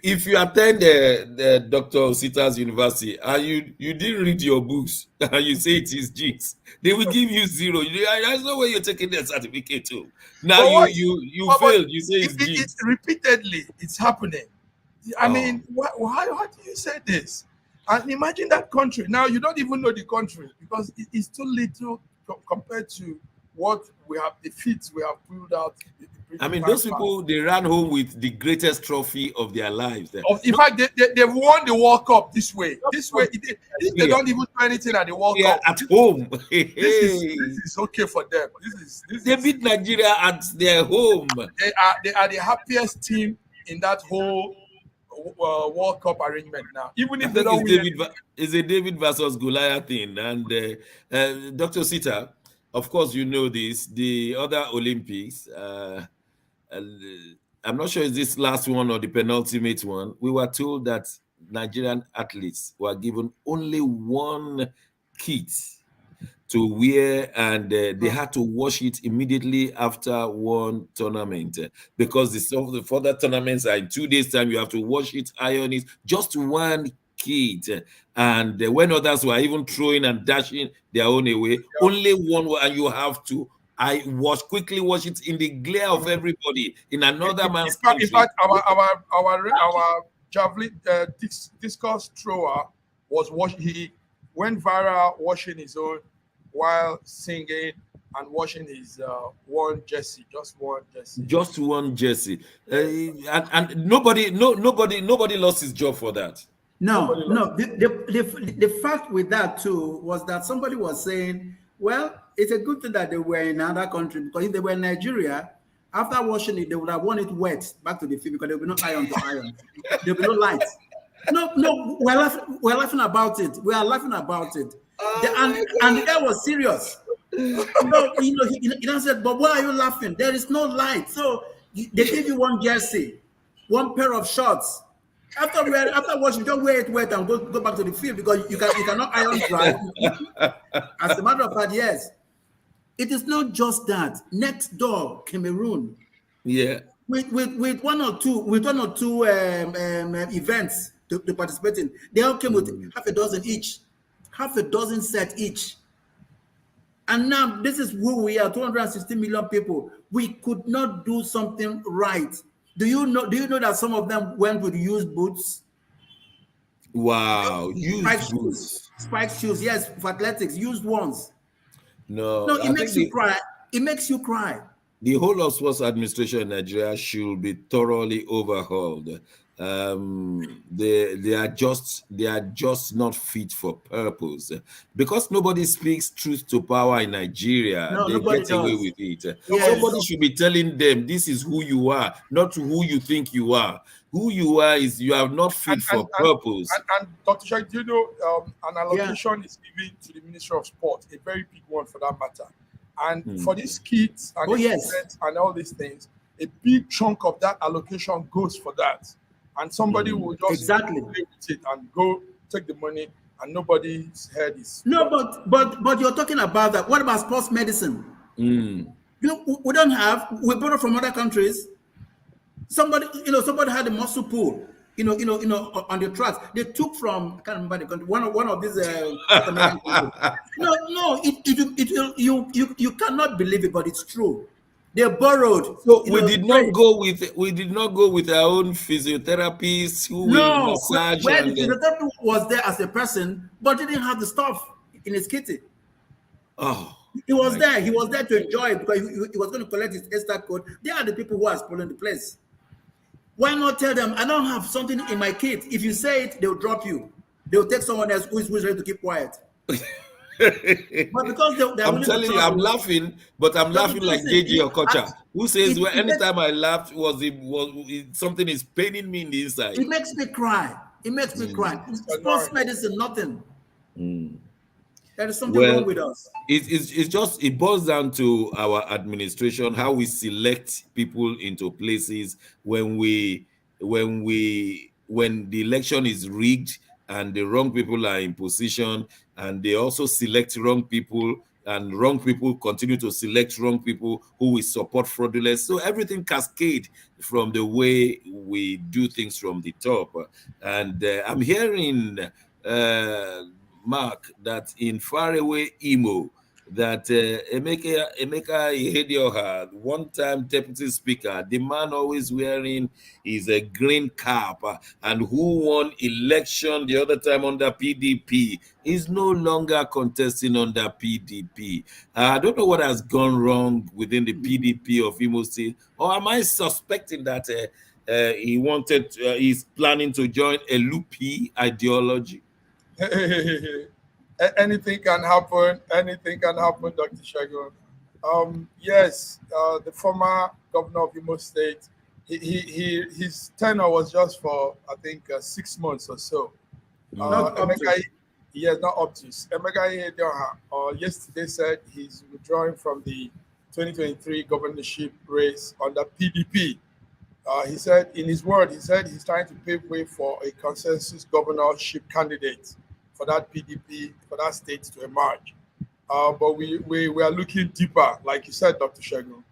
Speaker 1: If you attend the Dr. Osita's university and you didn't read your books and you say it is jinx, they will give you 0. There's no way you're taking that certificate to. Now you failed. You say it's jinx.
Speaker 3: It's repeatedly, it's happening. I mean, why do you say this? And imagine that country. Now you don't even know the country because it's too little compared to what we have, the feats we have pulled out.
Speaker 1: I mean, those people, they ran home with the greatest trophy of their lives.
Speaker 3: In fact, they've won the World Cup this way. They don't even do anything at the World Cup.
Speaker 1: At home.
Speaker 3: This is okay for them.
Speaker 1: They beat Nigeria at their home.
Speaker 3: They are the happiest team in that whole World Cup arrangement now. Even if they don't win,
Speaker 1: it's a David versus Goliath thing. And Dr. Sita, of course, you know this. The other Olympics, I'm not sure it's this last one or the penultimate one. We were told that Nigerian athletes were given only one kit to wear, and they had to wash it immediately after one tournament because the further tournaments are in 2 days' time. You have to wash it, iron it, just one kit. And when others were even throwing and dashing their own away, only one, and you have to quickly wash it in the glare of everybody in another man's country.
Speaker 3: In fact, our javelin discus thrower he went viral washing his own while singing and washing his just one jersey.
Speaker 1: And nobody lost his job for that.
Speaker 2: No. The fact with that too was that somebody was saying, well, it's a good thing that they were in another country, because if they were in Nigeria, after washing it, they would have worn it wet back to the field because there will be no iron to iron. There will be no light. No, we're laughing about it. We are laughing about it. And the guy was serious. He said, but why are you laughing? There is no light. So they give you one jersey, one pair of shorts. After washing, don't wear it wet and go back to the field because you cannot iron dry. As a matter of fact, yes. It is not just that. Next door, Cameroon.
Speaker 1: Yeah.
Speaker 2: With one or two events to participate in, they all came with half a dozen sets each. And now this is who we are, 260 million people. We could not do something right. Do you know that some of them went with used boots?
Speaker 1: Wow,
Speaker 2: spiked shoes, yes, for athletics, used ones.
Speaker 1: No,
Speaker 2: it makes you cry. It makes you cry.
Speaker 1: The whole of sports administration in Nigeria should be thoroughly overhauled. They are just not fit for purpose because nobody speaks truth to power in Nigeria. They get away with it. Yes. Somebody should be telling them this is who you are, not who you think you are. Who you are is you are not fit for purpose.
Speaker 3: And Dr. Shai, do you know an allocation is given to the Ministry of Sport, a very big one for that matter. And for these kids and and all these things, a big chunk of that allocation goes for that. And somebody will just play with it and go take the money, and nobody's head is.
Speaker 2: No, but you're talking about that. What about sports medicine? We don't have. We brought it from other countries. Somebody had a muscle pool. On the tracks. They took from, I can't remember the country. One of these. You cannot believe it, but it's true. They borrowed.
Speaker 1: So we did not go with our own physiotherapists who will massage.
Speaker 2: The physiotherapist was there as a person, but didn't have the stuff in his kitty.
Speaker 1: Oh,
Speaker 2: he was there. He was there to enjoy it because he was going to collect his ESTA code. They are the people who are spoiling the place. Why not tell them, I don't have something in my kit? If you say it, they'll drop you. They'll take someone else who's ready to keep quiet. But because they're
Speaker 1: I'm
Speaker 2: willing to
Speaker 1: telling you, I'm
Speaker 2: travel.
Speaker 1: laughing, but I'm laughing like
Speaker 2: Listen,
Speaker 1: JJ Okocha, who says, well,
Speaker 2: it makes,
Speaker 1: anytime I laughed something is paining me in the inside.
Speaker 2: it makes me cry. It makes me cry.
Speaker 3: It's
Speaker 2: Sports
Speaker 3: annoying.
Speaker 2: medicine, nothing. There is something
Speaker 1: Well,
Speaker 2: wrong with us.
Speaker 1: it boils down to our administration, how we select people into places when the election is rigged and the wrong people are in position, and they also select wrong people, and wrong people continue to select wrong people who will support fraudulence. So everything cascade from the way we do things from the top. And I'm hearing Mark, that in faraway Imo, that Emeka Ihedioha, one-time deputy speaker, the man always wearing his green cap, and who won election the other time under PDP, is no longer contesting under PDP. I don't know what has gone wrong within the PDP of Imo State, or am I suspecting that he's planning to join a loopy ideology?
Speaker 3: Anything can happen. Anything can happen, Dr. Shagun. Yes, the former governor of Imo State, his tenure was just for, I think, 6 months or so.
Speaker 2: Not up to.
Speaker 3: Yes, not up to. Emeka Ihedioha yesterday said he's withdrawing from the 2023 governorship race under PDP. He said, in his word, he said he's trying to pave way for a consensus governorship candidate for that PDP, for that state to emerge. But we are looking deeper, like you said, Dr. Shagun.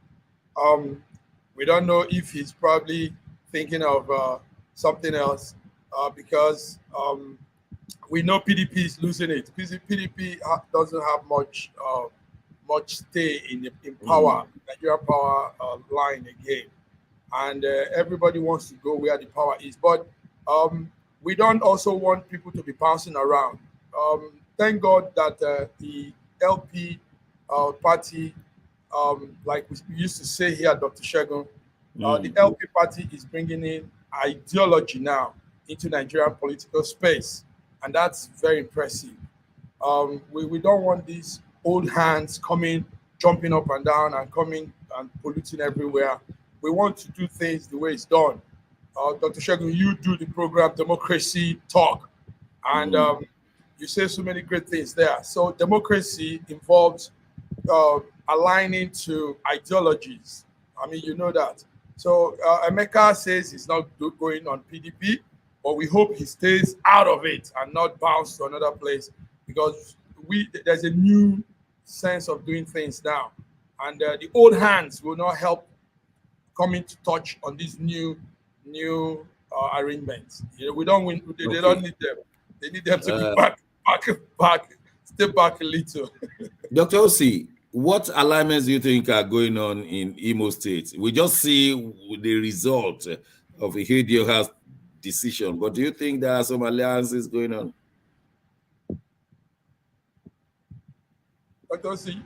Speaker 3: We don't know if he's probably thinking of something else because we know PDP is losing it. PDP doesn't have much stay in power, Nigeria power line again. And everybody wants to go where the power is. But we don't also want people to be bouncing around. Thank God that the LP party, like we used to say here, Dr. Shagun, the LP party is bringing in ideology now into Nigerian political space. And that's very impressive. We don't want these old hands coming, jumping up and down and coming and polluting everywhere. We want to do things the way it's done. Dr. Shagun, you do the program Democracy Talk, and you say so many great things there. So democracy involves aligning to ideologies. I mean, you know that. So Emeka says he's not going on PDP, but we hope he stays out of it and not bounce to another place, because there's a new sense of doing things now, and the old hands will not help coming to touch on these new arrangements. You know, we don't win. They don't need them. They need them to be back, step back a little.
Speaker 1: Dr. Osi, what alignments do you think are going on in Imo State? We just see the result of Ihedioha's decision, but do you think there are some alliances going on?
Speaker 3: Dr. Osi,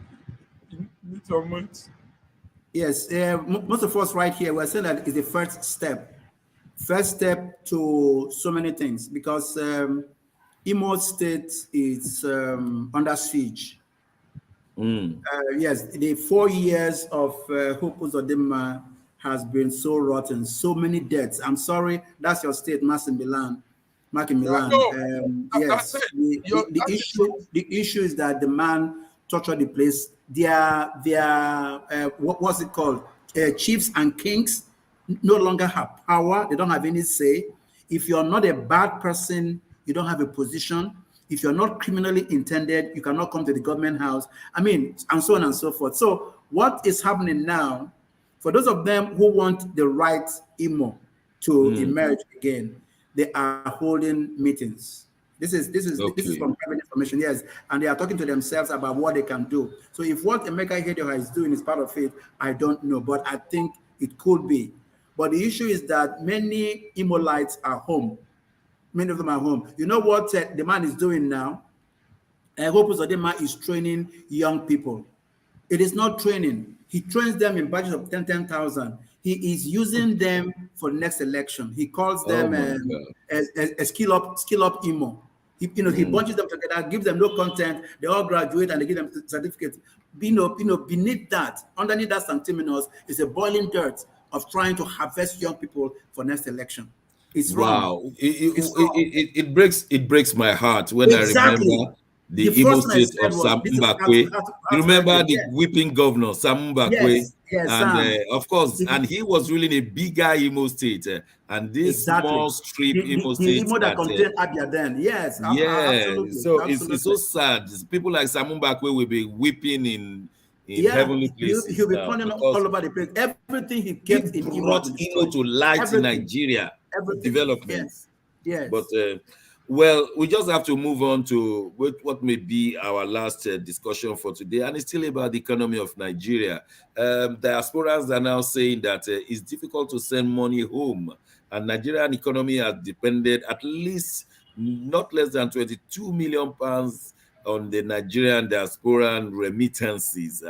Speaker 3: you need to unmute.
Speaker 2: Yes, most of us right here, we're saying that it's the first step to so many things, because Imo State is under siege. Yes, the 4 years of Hope Uzodimma has been so rotten, so many deaths. I'm sorry, that's your state, Mark in Milan. Yes, the issue is that the man tortured the place. What's it called? Chiefs and kings no longer have power. They don't have any say. If you're not a bad person, you don't have a position. If you're not criminally intended, you cannot come to the government house. I mean, and so on and so forth. So what is happening now, for those of them who want the right Imo to emerge again, they are holding meetings. This is from private information, yes, and they are talking to themselves about what they can do. So if what Emeka Ihedioha is doing is part of it, I don't know, but I think it could be. But the issue is that many Imolites are home. Many of them are home. You know what the man is doing now? Hope Uzodimma is training young people. It is not training. He trains them in batches of 10,000. He is using them for the next election. He calls them a skill up Imo. He bunches them together, gives them no content. They all graduate and they give them certificates. Beneath that, underneath that sanctimonious, is a boiling dirt of trying to harvest young people for next election. It's wrong.
Speaker 1: Wow, it breaks my heart when I
Speaker 2: Exactly.
Speaker 1: remember the
Speaker 2: The
Speaker 1: Imo
Speaker 2: first thing I
Speaker 1: state
Speaker 2: said
Speaker 1: of
Speaker 2: was,
Speaker 1: Sam
Speaker 2: this is how
Speaker 1: Mbakwe.
Speaker 2: to
Speaker 1: You remember the
Speaker 2: yes.
Speaker 1: whipping governor Sam Mbakwe,
Speaker 2: Yes,
Speaker 1: and
Speaker 2: Sam.
Speaker 1: of course, and he was ruling a bigger Imo state, and this small strip Imo
Speaker 2: the
Speaker 1: state
Speaker 2: Imo that contained Abia then. Yes, absolutely.
Speaker 1: so
Speaker 2: Absolutely.
Speaker 1: it's so sad. People like Sam Mbakwe will be whipping in heavenly places
Speaker 2: he'll be
Speaker 1: now
Speaker 2: running
Speaker 1: because
Speaker 2: all over the place. Everything he
Speaker 1: he
Speaker 2: kept in Imo
Speaker 1: brought Imo to light in Nigeria, development.
Speaker 2: Yes.
Speaker 1: But well, we just have to move on to what may be our last discussion for today, and it's still about the economy of Nigeria. Diasporans are now saying that it's difficult to send money home, and Nigerian economy has depended at least not less than 22 million pounds on the Nigerian diasporan remittances.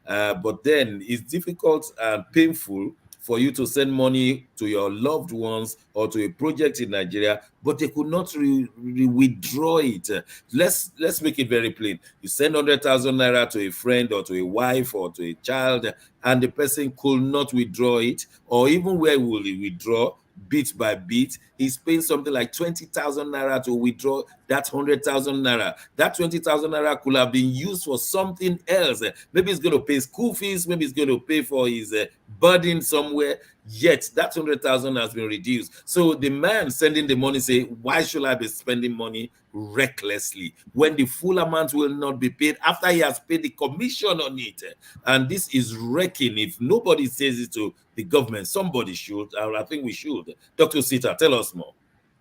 Speaker 1: But then it's difficult and painful for you to send money to your loved ones or to a project in Nigeria, but they could not withdraw it. Let's make it very plain. You send 100,000 naira to a friend or to a wife or to a child, and the person could not withdraw it, or even where will he withdraw? Bit by bit, he's paying something like 20,000 naira to withdraw that 100,000 naira. That 20,000 naira could have been used for something else. Maybe he's going to pay school fees, maybe he's going to pay for his burden somewhere. Yet that 100,000 has been reduced. So the man sending the money say, why should I be spending money recklessly when the full amount will not be paid after he has paid the commission on it? And this is wrecking. If nobody says it to the government, somebody should, or I think we should. Dr. Sita, tell us more.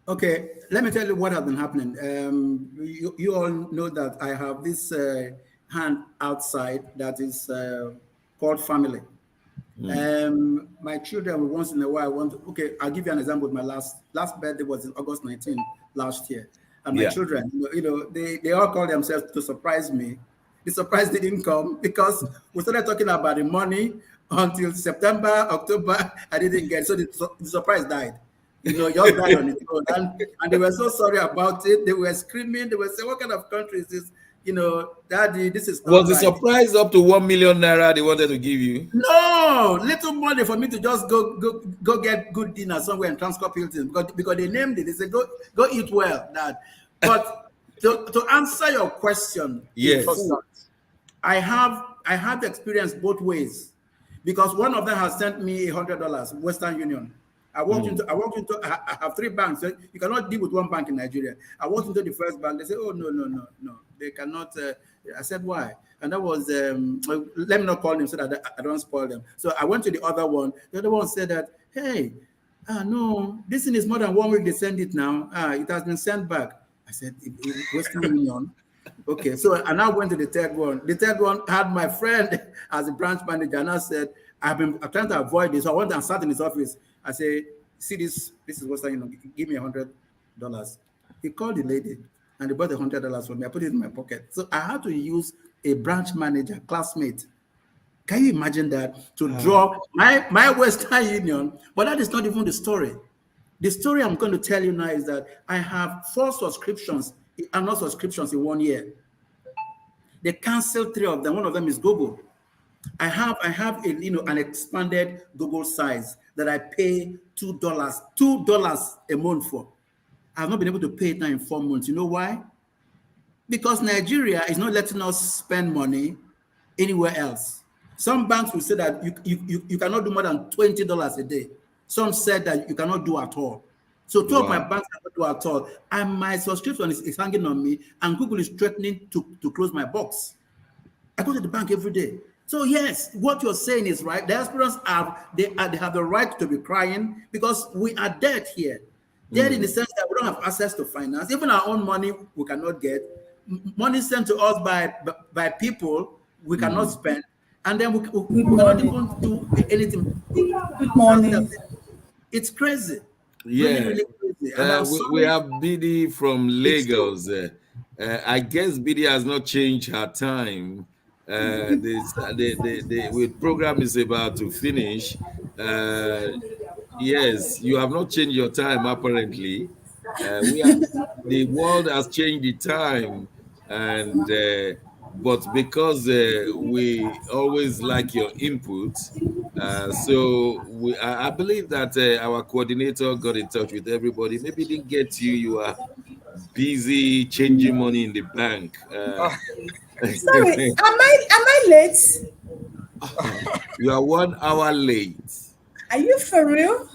Speaker 2: Okay, let me tell you what has been happening. You all know that I have this hand outside that is called family. My children, once in a while, I'll give you an example. My last birthday was in August 19 last year. And my children, they all call themselves to surprise me. The surprise didn't come because we started talking about the money until September, October, I didn't get it. So the surprise died. Just died on its own. And they were so sorry about it. They were screaming. They were saying, what kind of country is this? Daddy, this is not
Speaker 1: Was the surprise up to 1 million naira they wanted to give you?
Speaker 2: No, little money for me to just go get good dinner somewhere in Transcorp Hilton because they named it. They said go eat well, Dad. But to answer your question,
Speaker 1: yes,
Speaker 2: I have experience both ways because one of them has sent me $100, Western Union. I have 3 banks. So you cannot deal with one bank in Nigeria. I walked into the first bank. They said, oh, no. They cannot. I said, why? And that was, let me not call them so that I don't spoil them. So I went to the other one. The other one said that, hey, no, this thing is more than 1 week. They send it now. It has been sent back. I said, Western Union. Okay, so I now went to the third one. The third one had my friend as a branch manager, and I said, I'm trying to avoid this. So I went and sat in his office. I say, see this is Western Union. Give me $100. He called the lady and he bought $100 for me. I put it in my pocket. So I had to use a branch manager, classmate. Can you imagine that? To draw my Western Union, but that is not even the story. The story I'm going to tell you now is that I have 4 subscriptions, annual subscriptions in 1 year. They canceled 3 of them. One of them is Google. I have an expanded Google size that I pay $2 a month for. I have not been able to pay it now in 4 months. You know why? Because Nigeria is not letting us spend money anywhere else. Some banks will say that you cannot do more than $20 a day. Some said that you cannot do at all. So 2 of my banks cannot do at all. And my subscription is hanging on me, and Google is threatening to close my box. I go to the bank every day. So yes, what you're saying is right. Diasporans have the right to be crying because we are dead here. Dead in the sense that we don't have access to finance. Even our own money we cannot get. Money sent to us by people we cannot spend. And then we cannot even do anything. Good morning. It's crazy.
Speaker 1: Yeah.
Speaker 2: Really, really crazy.
Speaker 1: We have Bidi from Lagos. I guess Bidi has not changed her time. The program is about to finish. Yes, you have not changed your time apparently. We are, the world has changed the time, and but because we always like your input, so I believe that our coordinator got in touch with everybody. Maybe didn't get you. You are busy changing money in the bank.
Speaker 7: Sorry, am I late?
Speaker 1: You are 1 hour late.
Speaker 7: Are you for real?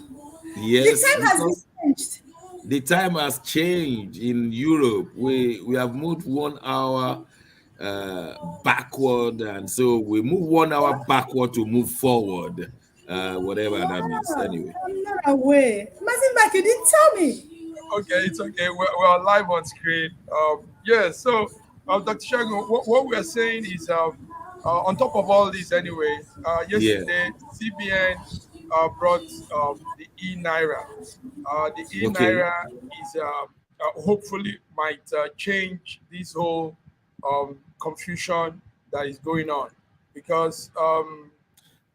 Speaker 7: The
Speaker 1: Yes,
Speaker 7: time has been
Speaker 1: because
Speaker 7: changed.
Speaker 1: the time has changed in Europe. We have moved 1 hour backward, and so we move 1 hour backward to move forward, whatever that means.
Speaker 7: Wow,
Speaker 1: Anyway,
Speaker 7: I'm not aware. Mazimbak, you didn't tell me.
Speaker 3: Okay, it's okay. We're live on screen. Yeah, so Dr. Shagun, what we are saying is on top of all this anyway,
Speaker 1: yeah,
Speaker 3: yesterday CBN brought the E-NAIRA. The
Speaker 1: okay.
Speaker 3: E-NAIRA is hopefully might change this whole confusion that is going on, because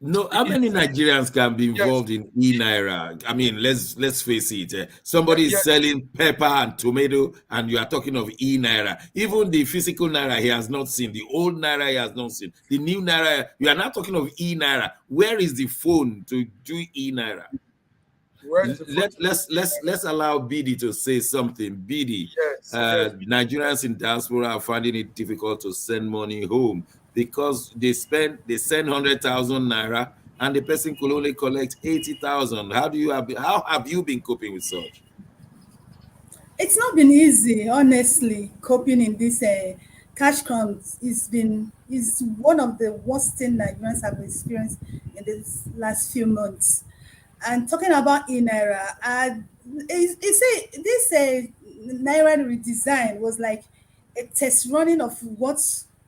Speaker 1: No, how many
Speaker 3: it's,
Speaker 1: Nigerians can be
Speaker 3: yes,
Speaker 1: involved in E-NAIRA? I mean, let's face it. Somebody
Speaker 3: yeah,
Speaker 1: is selling pepper and tomato, and you are talking of E-NAIRA. Even the physical Naira he has not seen. The old Naira he has not seen. The new Naira, you are not talking of E-NAIRA. Where is the phone to do E-NAIRA?
Speaker 3: where is the
Speaker 1: Let's allow BD to say something. BD,
Speaker 3: yes.
Speaker 1: Nigerians in diaspora are finding it difficult to send money home because they send 100,000 naira and the person could only collect 80,000. How have you been coping with such?
Speaker 7: It's not been easy, honestly. Coping in this cash crunch is one of the worst things Nigerians have experienced in these last few months. And talking about e-naira, this naira redesign was like a test running of what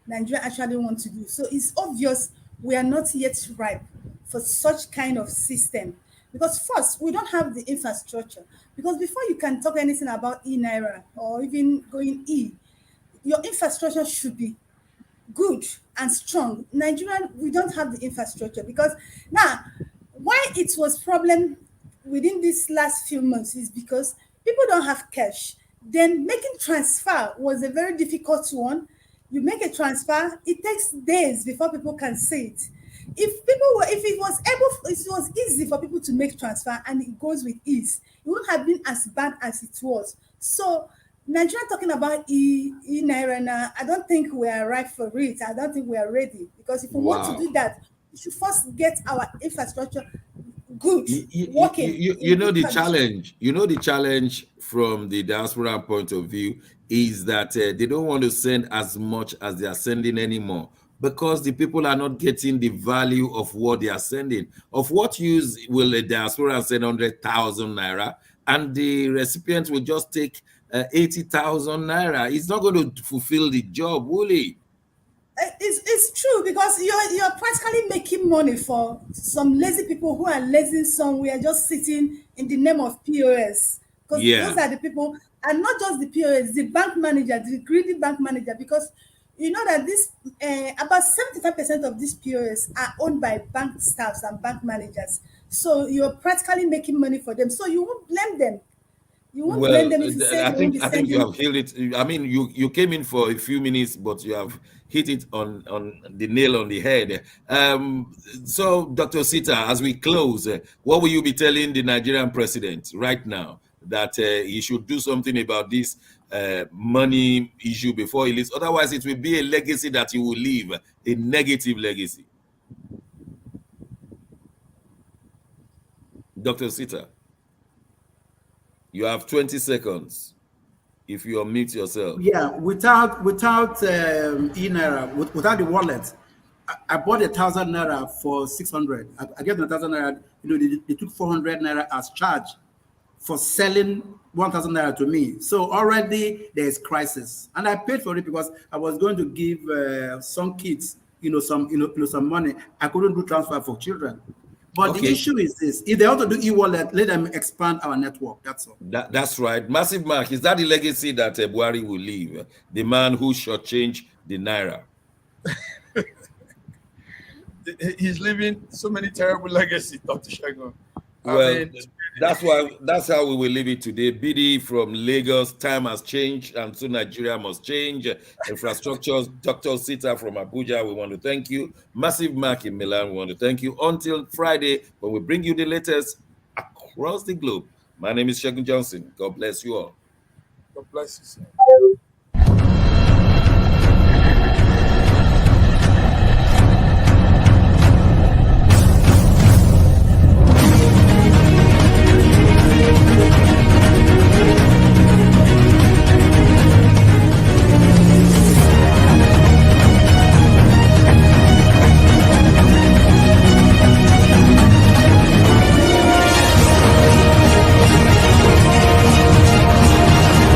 Speaker 7: Nigeria actually want to do. So it's obvious we are not yet ripe for such kind of system, because first we don't have the infrastructure. Because before you can talk anything about e-naira or even going your infrastructure should be good and strong. Nigeria, we don't have the infrastructure, because now why it was problem within these last few months is because people don't have cash. Then making transfer was a very difficult one. You make a transfer, it takes days before people can see it. If it was easy for people to make transfer and it goes with ease, it wouldn't have been as bad as it was. So Nigeria talking about e-naira now, I don't think we are right for it. I don't think we are ready, because if we want to
Speaker 1: Wow.
Speaker 7: do that, we should first get our infrastructure good, working.
Speaker 1: You know the challenge. You know the challenge from the diaspora point of view is that they don't want to send as much as they are sending anymore, because the people are not getting the value of what they are sending. Of what use will a diaspora send 100,000 naira and the recipient will just take 80,000 naira? It's not going to fulfill the job, will it?
Speaker 7: It's true, because you're practically making money for some lazy people who are lazy somewhere, just sitting in the name of POS. Because
Speaker 1: Yeah.
Speaker 7: those are the people, and not just the POS, the bank manager, the greedy bank manager. Because you know that this about 75% of these POS are owned by bank staffs and bank managers. So you're practically making money for them. So you won't blame them. You won't blame
Speaker 1: Well,
Speaker 7: them if you say
Speaker 1: I
Speaker 7: they won't be
Speaker 1: think you
Speaker 7: sending.
Speaker 1: have hit it. I mean, you came in for a few minutes, but you have hit it on the nail on the head. So, Dr. Sita, as we close, what will you be telling the Nigerian president right now that he should do something about this money issue before he leaves? Otherwise, it will be a legacy that he will leave, a negative legacy. Dr. Sita, you have 20 seconds. If you unmute yourself.
Speaker 2: Yeah, without e-naira, without the wallet, I bought 1,000 naira for 600. I get 1,000 naira. You know, they took 400 naira as charge for selling 1,000 naira to me. So already there is crisis, and I paid for it because I was going to give some kids, some money. I couldn't do transfer for children. But
Speaker 1: Okay.
Speaker 2: The issue is this: if they want to do e-wallet, let them expand our network. That's all.
Speaker 1: That's right. Massive Mark, is that the legacy that Buhari will leave? The man who shortchanged the Naira.
Speaker 3: He's leaving so many terrible legacies, Dr. Shagun.
Speaker 1: Well, that's how we will leave it today. BD from Lagos, time has changed, and so Nigeria must change. Infrastructures, Dr. Sita from Abuja, we want to thank you. Massive Mark in Milan, we want to thank you. Until Friday, when we bring you the latest across the globe. My name is Shegun Johnson. God bless you all.
Speaker 3: God bless you, sir.